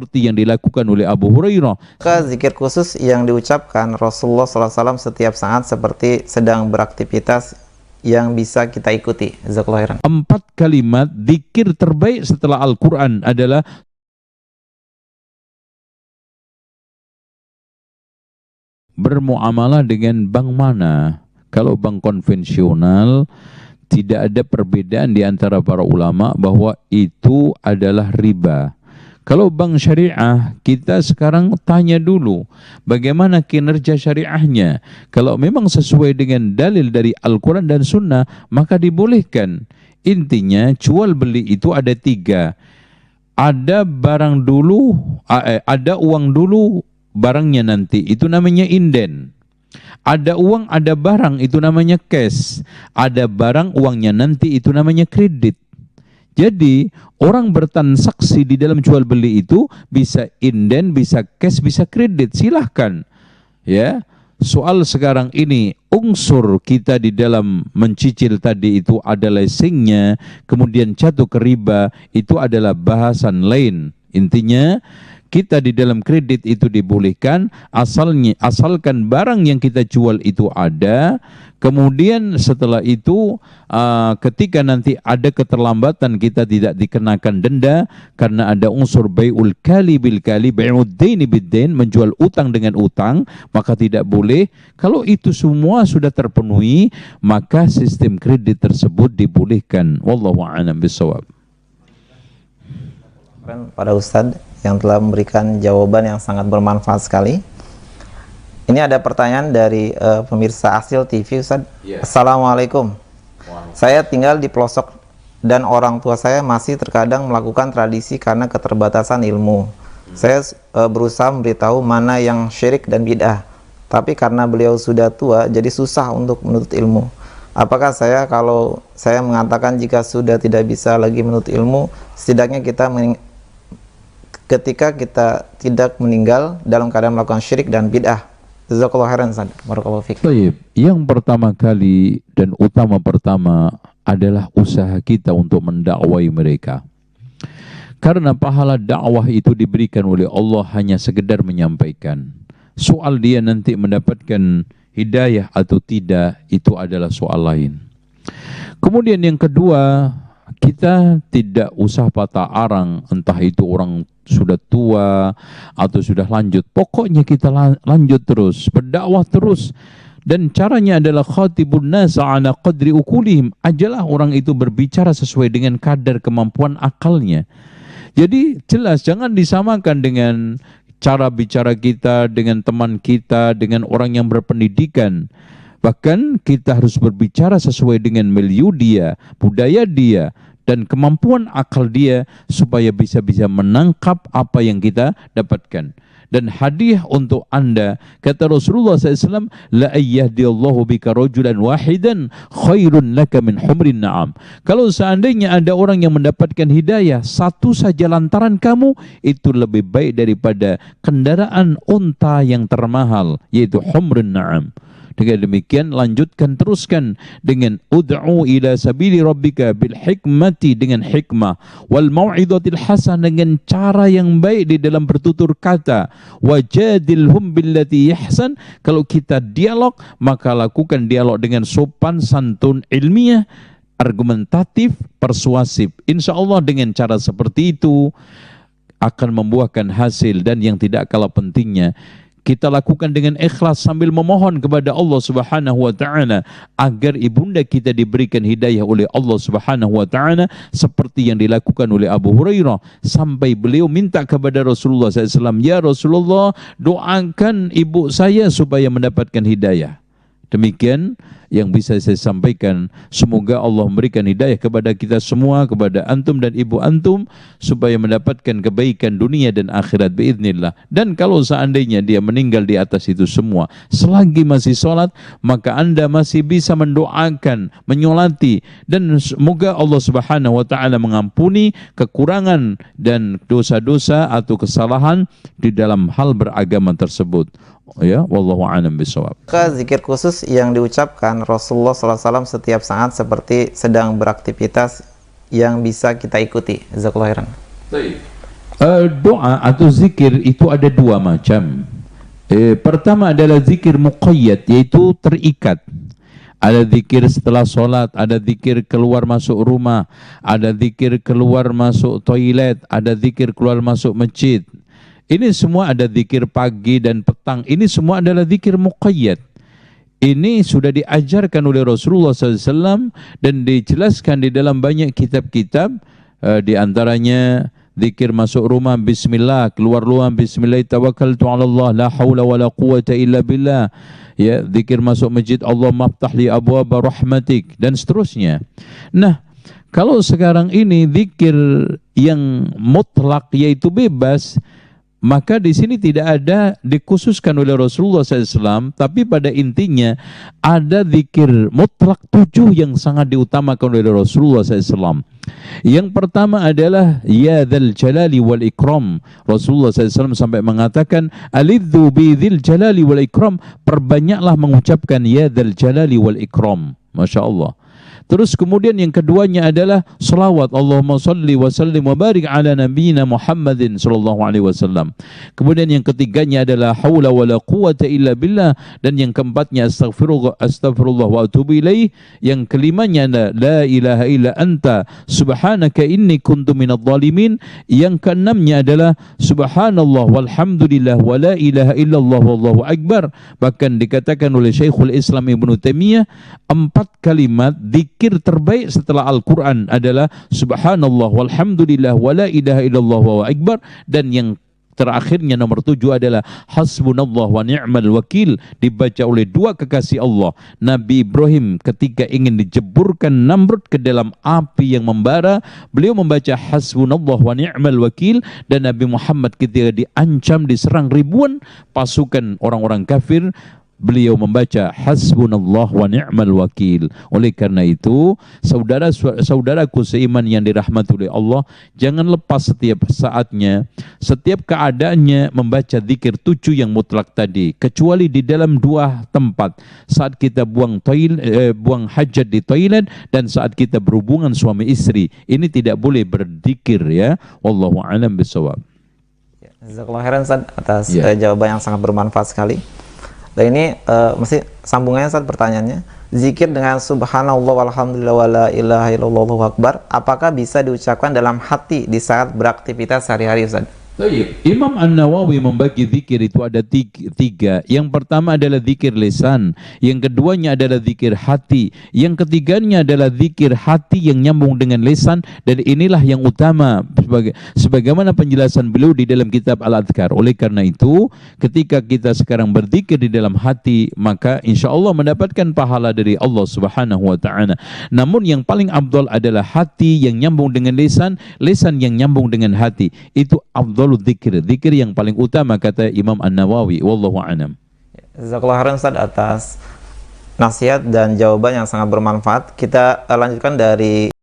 seperti yang dilakukan oleh Abu Hurairah. Zikir khusus yang diucapkan Rasulullah SAW setiap saat seperti sedang beraktivitas yang bisa kita ikuti. Jazakallahu khairan. 4 kalimat zikir terbaik setelah Al-Quran adalah bermuamalah dengan bank mana. Kalau bank konvensional, tidak ada perbedaan di antara para ulama bahwa itu adalah riba. Kalau bank syariah, kita sekarang tanya dulu bagaimana kinerja syariahnya. Kalau memang sesuai dengan dalil dari Al-Quran dan Sunnah, maka dibolehkan. Intinya jual beli itu ada 3. Ada barang dulu, ada uang dulu, barangnya nanti. Itu namanya inden. Ada uang, ada barang, itu namanya cash. Ada barang, uangnya nanti, itu namanya kredit. Jadi orang bertransaksi di dalam jual beli itu bisa inden, bisa cash, bisa kredit. Silahkan. Ya, soal sekarang ini unsur kita di dalam mencicil tadi itu ada leasingnya, kemudian jatuh ke riba, itu adalah bahasan lain. Intinya kita di dalam kredit itu dibolehkan asalkan barang yang kita jual itu ada. Kemudian setelah itu ketika nanti ada keterlambatan kita tidak dikenakan denda karena ada unsur bai'ul kali bil kali, bai'ud daini bid dain, menjual utang dengan utang, maka tidak boleh. Kalau itu semua sudah terpenuhi, maka sistem kredit tersebut dibolehkan. Wallahu a'lam bishawab. Pada Ustadz yang telah memberikan jawaban yang sangat bermanfaat sekali. Ini ada pertanyaan dari pemirsa Asil TV, Ustadz. Assalamualaikum. Saya tinggal di pelosok dan orang tua saya masih terkadang melakukan tradisi karena keterbatasan ilmu. Saya berusaha memberitahu mana yang syirik dan bid'ah, tapi karena beliau sudah tua jadi susah untuk menuntut ilmu. Apakah kalau saya mengatakan jika sudah tidak bisa lagi menuntut ilmu, setidaknya ketika kita tidak meninggal dalam keadaan melakukan syirik dan bid'ah? Jazakallahu khairan. Barakallahu fiik. Baik, yang pertama kali dan utama pertama adalah usaha kita untuk mendakwai mereka. Karena pahala dakwah itu diberikan oleh Allah hanya sekedar menyampaikan. Soal dia nanti mendapatkan hidayah atau tidak, itu adalah soal lain. Kemudian yang kedua, kita tidak usah patah arang, entah itu orang sudah tua atau sudah lanjut. Pokoknya kita lanjut terus, berdakwah terus. Dan caranya adalah khatibun nasa ala qadri ukulihim. Ajalah orang itu berbicara sesuai dengan kadar kemampuan akalnya. Jadi jelas, jangan disamakan dengan cara bicara kita dengan teman kita, dengan orang yang berpendidikan. Bahkan kita harus berbicara sesuai dengan milieu dia, budaya dia, dan kemampuan akal dia supaya bisa menangkap apa yang kita dapatkan. Dan hadiah untuk anda, kata Rasulullah SAW, la ayyahdiyallahu bika rajulan wahidan khairun laka min humrin na'am. Kalau seandainya ada orang yang mendapatkan hidayah satu saja lantaran kamu, itu lebih baik daripada kendaraan unta yang termahal, yaitu humrun na'am. Dengan demikian lanjutkan, teruskan dengan ud'u ila sabili rabbika bil hikmati, dengan hikmah, wal mau'izatil hasan, dengan cara yang baik di dalam bertutur kata, wajadilhum billati ihsan. Kalau kita dialog, maka lakukan dialog dengan sopan santun, ilmiah, argumentatif, persuasif. Insya Allah dengan cara seperti itu akan membuahkan hasil. Dan yang tidak kalah pentingnya, kita lakukan dengan ikhlas sambil memohon kepada Allah Subhanahu wa taala agar ibunda kita diberikan hidayah oleh Allah Subhanahu wa taala seperti yang dilakukan oleh Abu Hurairah, sampai beliau minta kepada Rasulullah SAW, ya Rasulullah, doakan ibu saya supaya mendapatkan hidayah. Demikian yang bisa saya sampaikan. Semoga Allah memberikan hidayah kepada kita semua, kepada antum dan ibu antum, supaya mendapatkan kebaikan dunia dan akhirat biiznillah. Dan kalau seandainya dia meninggal di atas itu semua, selagi masih sholat, maka anda masih bisa mendoakan, menyolati, dan semoga Allah Subhanahu wa taala mengampuni kekurangan dan dosa-dosa atau kesalahan di dalam hal beragama tersebut. Ya, wallahu a'lam bishawab. Zikir khusus yang diucapkan Rasulullah SAW setiap saat seperti sedang beraktivitas yang bisa kita ikuti. Jazakallahu khairan. Doa atau zikir itu ada dua macam. Pertama adalah zikir muqayyad, yaitu terikat. Ada zikir setelah sholat, ada zikir keluar masuk rumah, ada zikir keluar masuk toilet, ada zikir keluar masuk masjid. Ini semua ada zikir pagi dan petang. Ini semua adalah zikir muqayyad. Ini sudah diajarkan oleh Rasulullah SAW dan dijelaskan di dalam banyak kitab-kitab, di antaranya zikir masuk rumah bismillah, keluar rumah bismillah, tawakkaltu 'ala Allah, la haula wala quwata illa billah. Ya, zikir masuk masjid, Allah maftah li abwaba rahmatik, dan seterusnya. Nah, kalau sekarang ini zikir yang mutlak, yaitu bebas, maka di sini tidak ada dikhususkan oleh Rasulullah SAW, tapi pada intinya ada zikir mutlak 7 yang sangat diutamakan oleh Rasulullah SAW. Yang pertama adalah ya dzal jalali wal ikram. Rasulullah SAW sampai mengatakan alidzu bi dzil jalali wal ikram, perbanyaklah mengucapkan ya dzal jalali wal ikram. Masya Allah. Terus kemudian yang keduanya adalah salawat, Allahumma salli wa sallim wa barik ala nabiyyina Muhammadin sallallahu alaihi wasallam. Kemudian yang ketiganya adalah haula wala quwata illa billah, dan yang keempatnya astaghfirullah wa atubu ilaih. Yang kelimanya adalah la ilaha illa anta subhanaka inni kuntu minadh dhalimin. Yang keenamnya adalah subhanallah walhamdulillah wa la ilaha illallah wallahu akbar. Bahkan dikatakan oleh Syekhul Islam Ibnu Taimiyah, 4 kalimat zikir terbaik setelah Al-Quran adalah subhanallah walhamdulillah wa la ilaha illallah wa akbar, dan yang terakhirnya nomor 7 adalah hasbunallah wa ni'mal wakil, dibaca oleh 2 kekasih Allah. Nabi Ibrahim ketika ingin dijeburkan Namrud ke dalam api yang membara, beliau membaca hasbunallah wa ni'mal wakil, dan Nabi Muhammad ketika diancam diserang ribuan pasukan orang-orang kafir, beliau membaca hasbunallah wa ni'mal wakil. Oleh karena itu, saudaraku seiman yang dirahmati oleh Allah, jangan lepas setiap saatnya, setiap keadaannya membaca zikir 7 yang mutlak tadi, kecuali di dalam 2 tempat, saat kita buang hajat di toilet dan saat kita berhubungan suami istri. Ini tidak boleh berzikir, ya. Wallahu a'lam bishawab. Jazakallahu khairan Ustaz atas jawaban yang sangat bermanfaat sekali. Dan ini mesti sambungannya saat pertanyaannya, zikir dengan subhanallah walhamdulillah wa la ilaha illallah wallahu akbar, apakah bisa diucapkan dalam hati di saat beraktivitas sehari-hari Ustaz? Imam An-Nawawi membagi zikir itu ada 3. Yang pertama adalah zikir lisan, yang keduanya adalah zikir hati, yang ketiganya adalah zikir hati yang nyambung dengan lisan, dan inilah yang utama sebagaimana penjelasan beliau di dalam kitab Al-Adhkar. Oleh karena itu, ketika kita sekarang berzikir di dalam hati, maka insya Allah mendapatkan pahala dari Allah Subhanahu wa ta'ala. Namun yang paling afdal adalah hati yang nyambung dengan lisan, lisan yang nyambung dengan hati. Itu afdal zikir yang paling utama, kata Imam An-Nawawi. Wallahu a'lam. Jazakallahu khairan Ustaz atas nasihat dan jawaban yang sangat bermanfaat. Kita lanjutkan dari